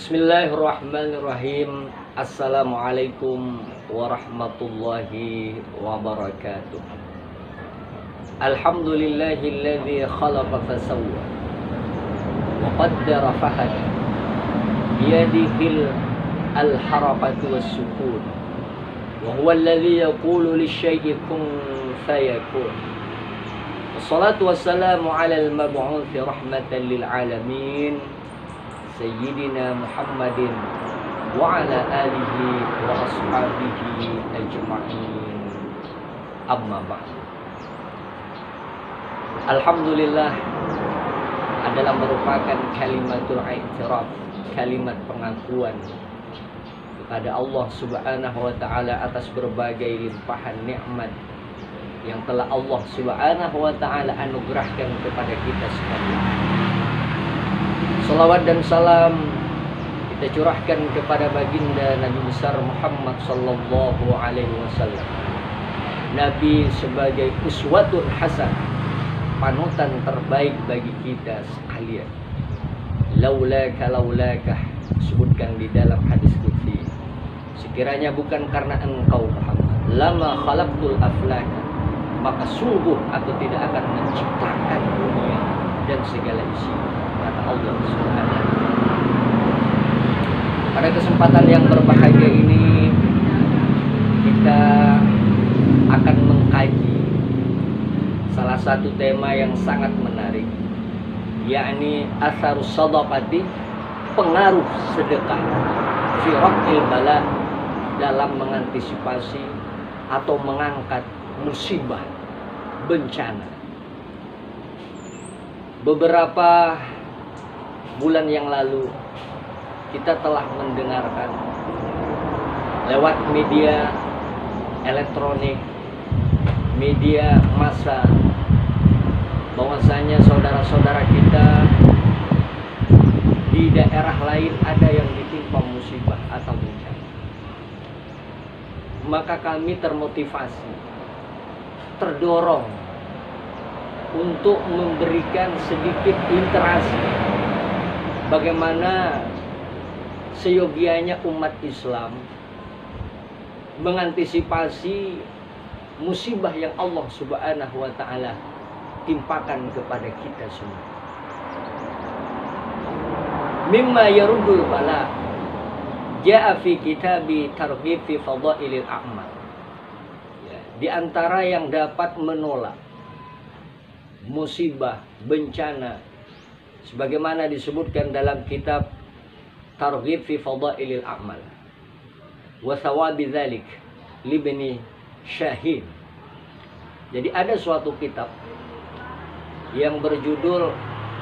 Bismillahirrahmanirrahim. Assalamualaikum warahmatullahi wabarakatuh. Alhamdulillahilladzi khalaqa fasawwa wa qaddara fahada biyadihil al-harakatu was-sukun wa huwa alladzi yaqulu lisyai'i kun fayakun. Wassalatu wassalamu 'alal mab'uutsi rahmatan lil 'alamin Sayyidina Muhammadin wa ala alihi wa ashabihi ajma'in. Amma ba'd. Alhamdulillah adalah merupakan kalimatul i'tiraf, kalimat pengakuan kepada Allah Subhanahu wa taala atas berbagai limpahan nikmat yang telah Allah Subhanahu wa taala anugerahkan kepada kita sekalian. Salawat dan salam kita curahkan kepada baginda Nabi besar Muhammad sallallahu alaihi wasallam. Nabi sebagai uswatun hasanah, panutan terbaik bagi kita sekalian. Laulaka disebutkan di dalam hadis qudsi. Sekiranya bukan karena engkau Muhammad, lama khalaqtul aflaka, maka sungguh aku tidak akan menciptakan dunia dan segala isinya, kata Allah Subhanahu. Pada kesempatan yang berbahagia ini kita akan mengkaji salah satu tema yang sangat menarik, yakni atharus shadaqati, pengaruh sedekah fi raf'il bala, dalam mengantisipasi atau mengangkat musibah, bencana. Beberapa bulan yang lalu kita telah mendengarkan lewat media elektronik, media massa, bahwasanya saudara-saudara kita di daerah lain ada yang ditimpa musibah atau bencana. Maka kami termotivasi, terdorong untuk memberikan sedikit interaksi bagaimana seyogianya umat Islam mengantisipasi musibah yang Allah Subhanahu wa taala timpakan kepada kita semua. Mimma yaruddul bala jaa fi kitabi targhib fi fadailil a'mal. Di antara yang dapat menolak musibah, bencana, sebagaimana disebutkan dalam kitab Targhib fi Fadailil A'mal wa Thawabi Dzalik libni Syahin. Jadi ada suatu kitab yang berjudul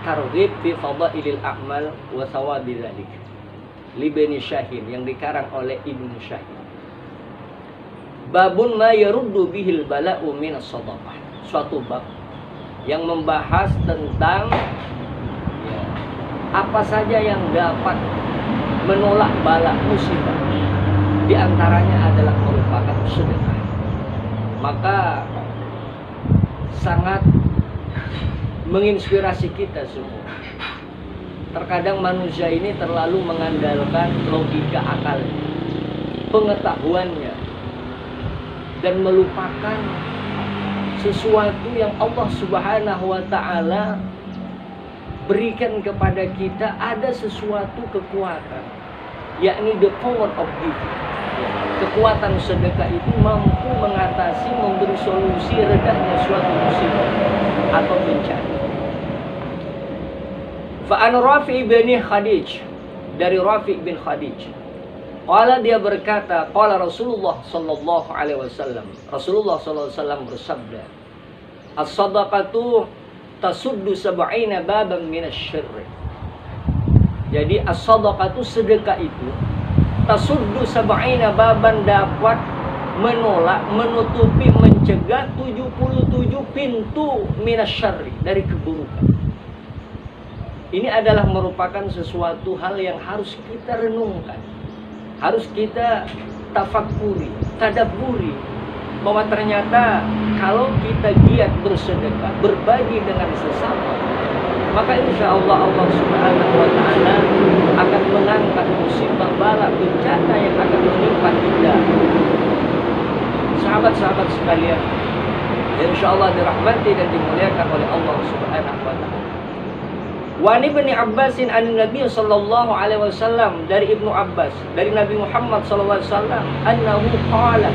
Targhib fi Fadailil A'mal wa Thawabi Dzalik libni Syahin, yang dikarang oleh Ibnu Syahin. Babun ma yaruddu bihil bala'u minas shadaqah. Suatu bab yang membahas tentang apa saja yang dapat menolak bala musibah. Di antaranya adalah merupakan sedekah. Maka sangat menginspirasi kita semua. Terkadang manusia ini terlalu mengandalkan logika akalnya, pengetahuannya, dan melupakan sesuatu yang Allah Subhanahu wa taala berikan kepada kita. Ada sesuatu kekuatan, yakni the power of giving. Kekuatan sedekah itu mampu mengatasi, memberi solusi redahnya suatu musibah atau bencana. Fa'an Rafi' bin Khadij, dari Rafi' bin Khadij, qala, dia berkata, qala Rasulullah sallallahu alaihi wasallam, Rasulullah sallallahu alaihi wasallam bersabda, as-sadaqatu tasuddu sab'ina baban minasyirr. Jadi as-sadaqatu, sedekah itu, tasuddu sab'ina baban, dapat menolak, menutupi, mencegah 77 pintu minasyirr, dari keburukan. Ini adalah merupakan sesuatu hal yang harus kita renungkan, harus kita tafakuri, tadabburi, bahwa ternyata kalau kita giat bersedekah, berbagi dengan sesama, maka insya Allah Allah Subhanahu wa Ta'ala akan mengangkat musibah bala bencana yang akan menimpa kita. Sahabat-sahabat sekalian, insya Allah dirahmati dan dimuliakan oleh Allah Subhanahu wa Ta'ala. Wa Ibnu Abbasin an Nabi sallallahu alaihi wasallam, dari Ibnu Abbas dari Nabi Muhammad sallallahu alaihi wasallam, annahu qala,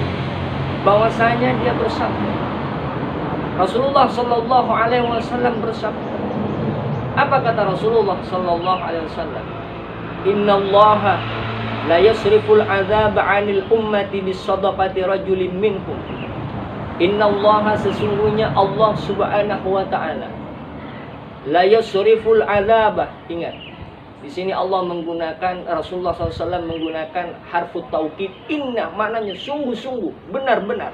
bahwasanya dia bersabda, Rasulullah sallallahu alaihi wasallam bersabda. Apa kata Rasulullah sallallahu alaihi wasallam? Innallaha la yasriful adzaba 'anil ummati bisadaqati rajulin minhum. Innallaha, sesungguhnya Allah Subhanahu wa Ta'ala, la yasriful adzaba. Ingat, di sini Allah menggunakan, Rasulullah SAW menggunakan harfut taukid. Inna maknanya sungguh-sungguh, benar-benar.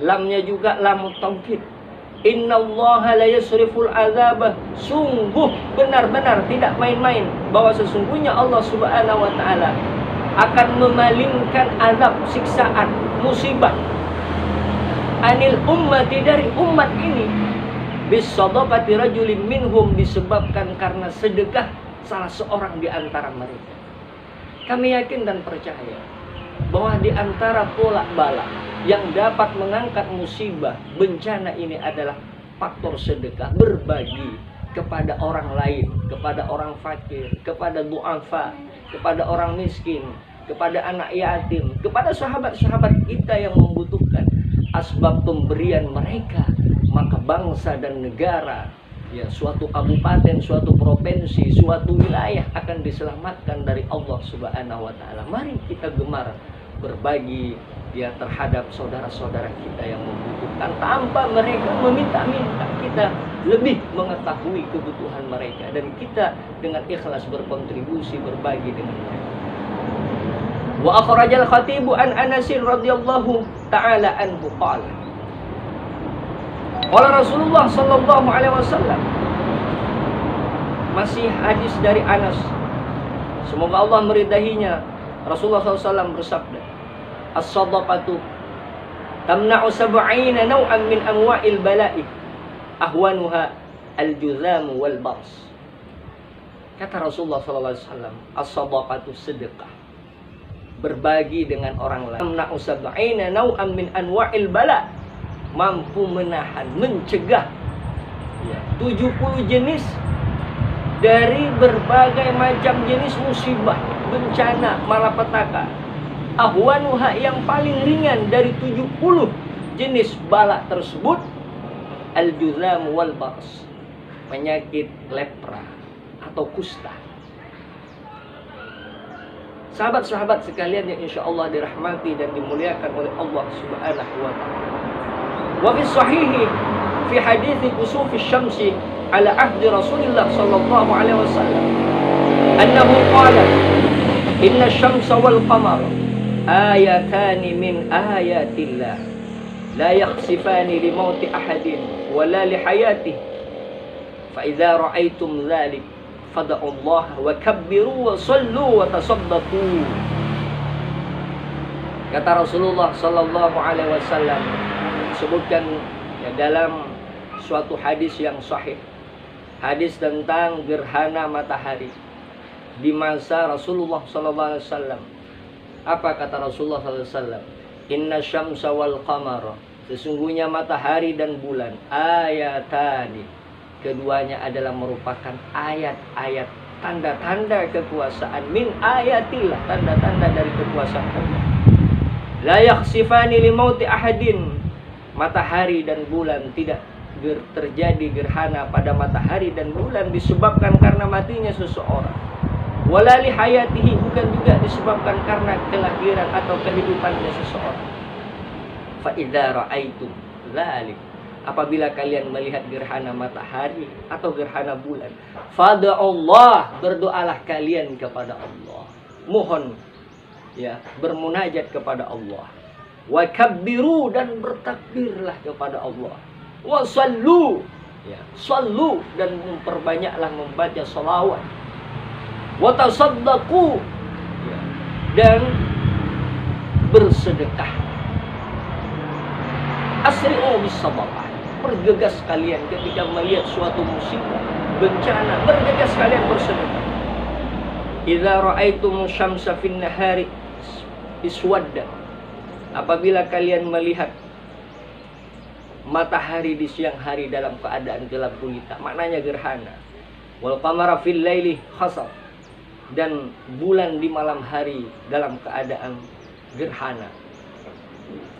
Lamnya juga lamut taukid. Innallaha la yasriful adzaba, sungguh benar-benar, tidak main-main, bahwa sesungguhnya Allah Subhanahu wa Ta'ala akan memalingkan azab, siksaan, musibah anil ummati, dari umat ini, bisadaqati rajulin minhum, disebabkan karena sedekah salah seorang di antara mereka. Kami yakin dan percaya bahwa di antara pola bala yang dapat mengangkat musibah, bencana ini adalah faktor sedekah, berbagi kepada orang lain, kepada orang fakir, kepada du'afa, kepada orang miskin, kepada anak yatim, kepada sahabat-sahabat kita yang membutuhkan. Asbab pemberian mereka, maka bangsa dan negara, ya, suatu kabupaten, suatu provinsi, suatu wilayah akan diselamatkan dari Allah Subhanahu wa Ta'ala. Mari kita gemar berbagi, ya, terhadap saudara-saudara kita yang membutuhkan, tanpa mereka meminta-minta. Kita lebih mengetahui kebutuhan mereka, dan kita dengan ikhlas berkontribusi, berbagi dengan mereka. Wa akhrajal khatibu an Anas radhiyallahu ta'ala anhu qala, qala Rasulullah sallallahu alaihi wasallam, masih hadis dari Anas, semoga Allah meridainya. Rasulullah SAW bersabda, as-sadaqatu tamna'u sab'ina naw'an min anwa'il bala'i ahwanuha al-juzamu wal bars. Kata Rasulullah SAW, as-sadaqatu, sedekah, berbagi dengan orang lain, tamna'u sab'ina naw'an min anwa'il bala', mampu menahan, mencegah, ya, 70 jenis dari berbagai macam jenis musibah, bencana, malapetaka. Ahwanuha, yang paling ringan dari 70 jenis bala tersebut, al-juzam wal bars, penyakit lepra atau kusta. Sahabat-sahabat sekalian yang insya Allah dirahmati dan dimuliakan oleh Allah Subhanahu wa Ta'ala. Wa fi sahihi fi hadits kusufi syamsi ala ahdi Rasulullah sallallahu alaihi wasallam annahu qala inna syamsa wal qamara ayatani min ayatillah la yakhsifani li mauti ahadin wala li hayatihi fa idza ra'aitum dzalik fad'u Allah wa kabbiru wa sallu wa tasaddaqu. Kata Rasulullah sallallahu alaihi wasallam, disebutkan, ya, dalam suatu hadis yang sahih, hadis tentang gerhana matahari di masa Rasulullah sallallahu alaihi wasallam. Apa kata Rasulullah sallallahu alaihi wasallam? Inna syamsa wal qamara, sesungguhnya matahari dan bulan, ayatani, keduanya adalah merupakan ayat-ayat, tanda-tanda kekuasaan, min ayatillah, tanda-tanda dari kekuasaan Allah. La yakhsifani li mauti ahadin, matahari dan bulan tidak terjadi gerhana pada matahari dan bulan disebabkan karena matinya seseorang. Wala li hayatihi, bukan juga disebabkan karena kelahiran atau kehidupannya seseorang. Fa idza ra'aitum dzalik, apabila kalian melihat gerhana matahari atau gerhana bulan, fad'a Allah, berdoalah kalian kepada Allah, mohon, ya, bermunajat kepada Allah. Wa kabbiru, dan bertakbirlah kepada Allah. Wa sallu, ya, sallu, dan memperbanyaklah membaca salawat. Wa tasaddaqu, ya, dan bersedekah. Asri'u bis sadaqah, bergegas kalian ketika melihat suatu musibah, bencana, bergegas kalian bersedekah. Idza ra'aitum syamsa fin nahari iswadda. Apabila kalian melihat matahari di siang hari dalam keadaan gelap gulita, maknanya gerhana. Wal qamara fil laili khasaf. Dan bulan di malam hari dalam keadaan gerhana,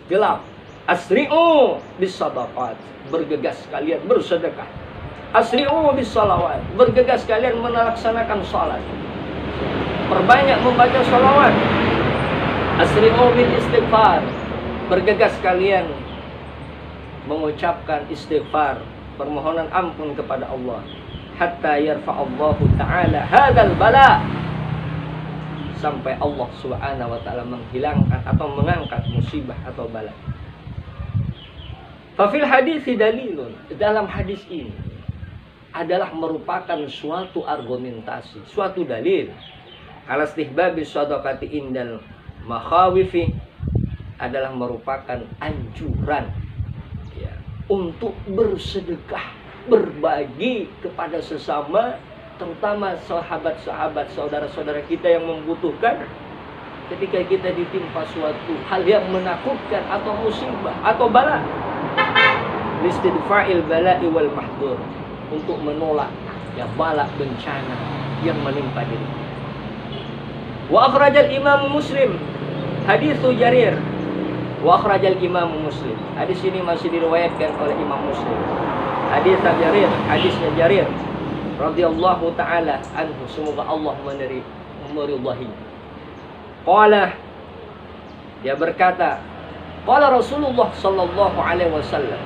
gelap. Asri'u bis sadaqat, bergegas kalian bersedekah. Asri'u bis salawat, bergegas kalian melaksanakan salat. Perbanyak membaca salawat. Asri'u bil istighfar, bergegas kalian mengucapkan istighfar, permohonan ampun kepada Allah. Hatta yarfa'allahu ta'ala hadzal bala, sampai Allah Subhanahu wa taala menghilangkan atau mengangkat musibah atau bala. Fafil hadis dalilun, dalam hadis ini adalah merupakan suatu argumentasi, suatu dalil ala istihbabi shadaqati indal makhawifi, adalah merupakan anjuran ya, untuk bersedekah, berbagi kepada sesama, terutama sahabat-sahabat, saudara-saudara kita yang membutuhkan ketika kita ditimpa suatu hal yang menakutkan atau musibah atau bala. Listidfa'il bala'i wal mahdur, untuk menolak ya bala, bencana yang menimpa diri. Wa akhrajal Imam Muslim haditsu Jarir. Wa akhrajal Imam Muslim. Hadis ini masih diriwayatkan oleh Imam Muslim. Hadis Jarir, hadisnya Jarir radhiyallahu taala anhu, semoga Allah meridhahi. Qala, dia berkata, qala Rasulullah sallallahu alaihi wasallam.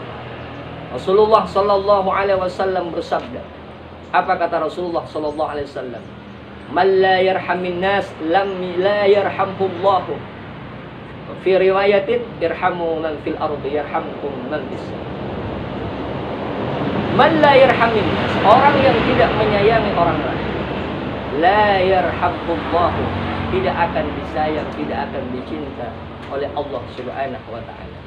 Rasulullah sallallahu alaihi wasallam bersabda. Apa kata Rasulullah sallallahu alaihi wasallam? Man la yarhamin nas lam la yarhamhullahu. Fi riwayatin irhamu man fil ardi yarhamkum man fis sama. Man la yarhamin nas, orang yang tidak menyayangi orang lain, la yarhamhullahu, tidak akan disayang, tidak akan dicinta oleh Allah Subhanahu wa taala.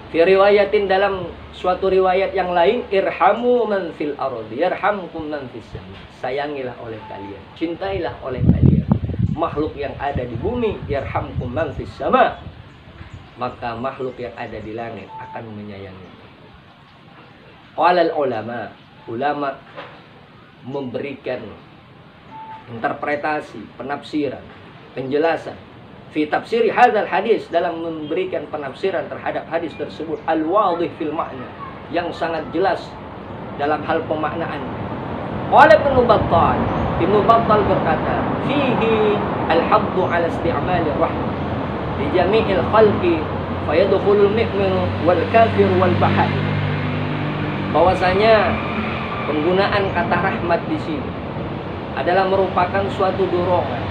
Fi riwayatin, dalam suatu riwayat yang lain, irhamu man fil ardi yarhamkum man fis sama. Sayangilah oleh kalian, cintailah oleh kalian makhluk yang ada di bumi, yarhamkum man fis sama, maka makhluk yang ada di langit akan menyayangi. Qala ulama, ulama memberikan interpretasi, penafsiran, penjelasan fi tafsiri hadzal hadis, dalam memberikan penafsiran terhadap hadis tersebut, al-wadih fil makna, yang sangat jelas dalam hal pemaknaan. Qala Ibnu Battal berkata, fihi al-haddu ala isti'mali rahmah li jami'il khalqi fayadkhulul mu'minu wal kafir wal bahai. Bahwasanya penggunaan kata rahmat di sini adalah merupakan suatu dorongan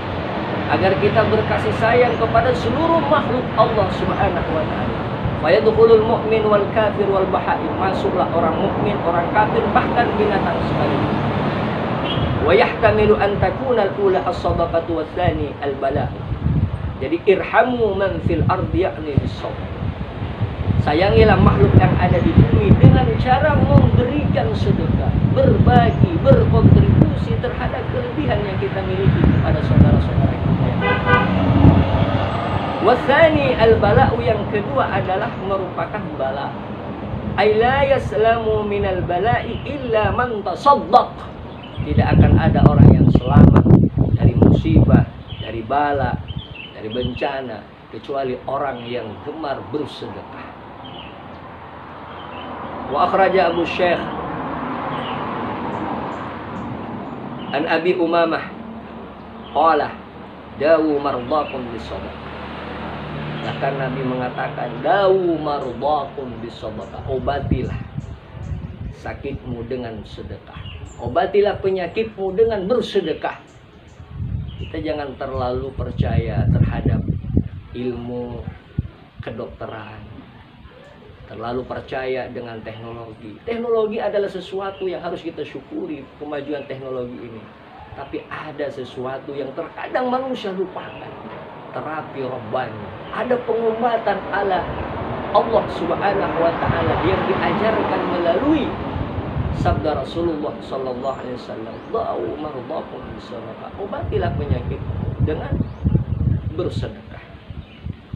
agar kita berkasih sayang kepada seluruh makhluk Allah Subhanahu wa taala. Fayadkhulul mu'min wal kafir wal bahai, masuklah orang mukmin, orang kafir, bahkan binatang sekalipun. Wa yahtamilu an takuna al-ula as-sadaqatu wa tsani al-bala. Jadi irhamu man fil ardi yakni bis-sabr. Sayangilah makhluk yang ada di bumi dengan cara memberikan sedekah, berbagi, berkontribusi terhadap kelebihan yang kita miliki kepada saudara-saudara kita. Wasani al-bala'u, yang kedua adalah merupakan bala. Ay la yaslamu minal bala'i illa man tasaddaq. Tidak akan ada orang yang selamat dari musibah, dari bala, dari bencana, kecuali orang yang gemar bersedekah. Wa akhraja Abu Syekh an Abi Umamah qala dawu mardakum bis-sadaqah. Bahkan Nabi mengatakan, dawu mardakum bis-sadaqah, obatilah sakitmu dengan sedekah, obatilah penyakitmu dengan bersedekah. Kita jangan terlalu percaya terhadap ilmu kedokteran, terlalu percaya dengan teknologi. Teknologi adalah sesuatu yang harus kita syukuri, kemajuan teknologi ini. Tapi ada sesuatu yang terkadang manusia lupakan. Terapi robbani. Ada pengobatan ala Allah Subhanahu wa taala, yang diajarkan melalui sabda Rasulullah sallallahu alaihi wasallam, "Da'u mardakum bisadaqah." Obatilah penyakit dengan bersedekah.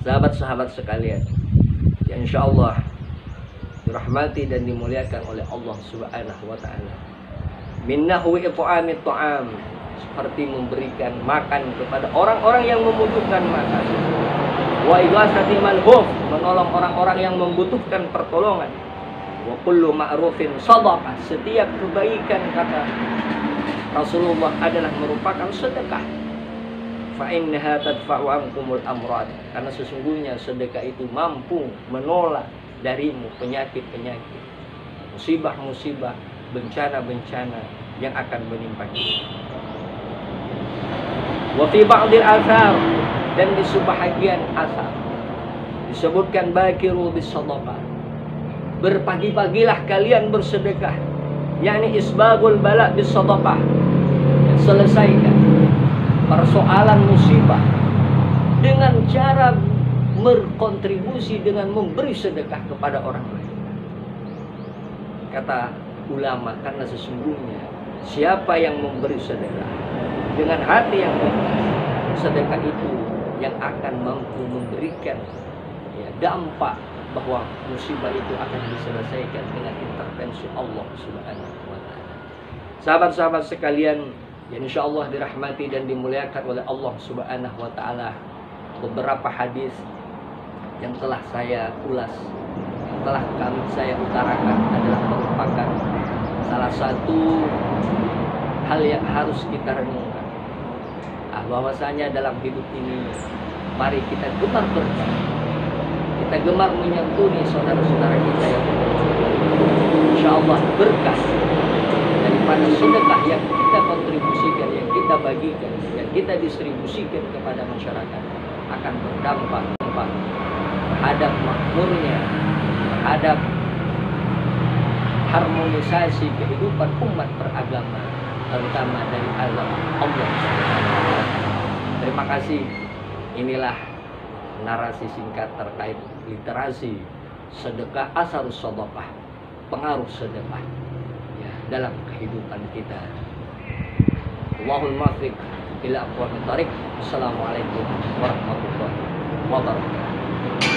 Sahabat-sahabat sekalian, yang insyaallah dirahmati dan dimuliakan oleh Allah Subhanahu wa taala. Minnahu it'amit ta'am, seperti memberikan makan kepada orang-orang yang membutuhkan makan. Wa ighasati malhuf, menolong orang-orang yang membutuhkan pertolongan. Wa kullu ma'rufin shadaqah, setiap kebaikan kata Rasulullah adalah merupakan sedekah. Fa innaha tadfa'u ankumul amrad, karena sesungguhnya sedekah itu mampu menolak darimu penyakit-penyakit, musibah-musibah, bencana-bencana yang akan menimpa kita. Wa fi ba'dil athar, dan di sebahagian asar disebutkan bakiru bis shadaqah, berpagi-pagilah kalian bersedekah, yakni isbagul bala bis shadaqah, selesaikan persoalan musibah dengan cara berkontribusi dengan memberi sedekah kepada orang lain. Kata ulama, karena sesungguhnya siapa yang memberi sedekah dengan hati yang ikhlas, sedekah itu yang akan mampu memberikan dampak bahwa musibah itu akan diselesaikan dengan intervensi Allah Subhanahu wa taala. Sahabat-sahabat sekalian yang insyaallah dirahmati dan dimuliakan oleh Allah Subhanahu wa taala, beberapa hadis yang telah saya ulas, yang telah saya utarakan adalah merupakan salah satu hal yang harus kita renungkan. Bahwasanya dalam hidup ini, mari kita gemar berkah, kita gemar menyantuni saudara-saudara kita yang membutuhkan. Insyaallah berkah daripada sedekah yang kita kontribusikan, yang kita bagikan, yang kita distribusikan kepada masyarakat akan berdampak terhadap makmurnya, terhadap harmonisasi kehidupan umat beragama, terutama dari azab Allah. Terima kasih. Inilah narasi singkat terkait literasi sedekah, asarus shadaqah, pengaruh sedekah ya, dalam kehidupan kita. Allahul muwaffiq ila aqwamit thariq. Assalamualaikum warahmatullahi wabarakatuh.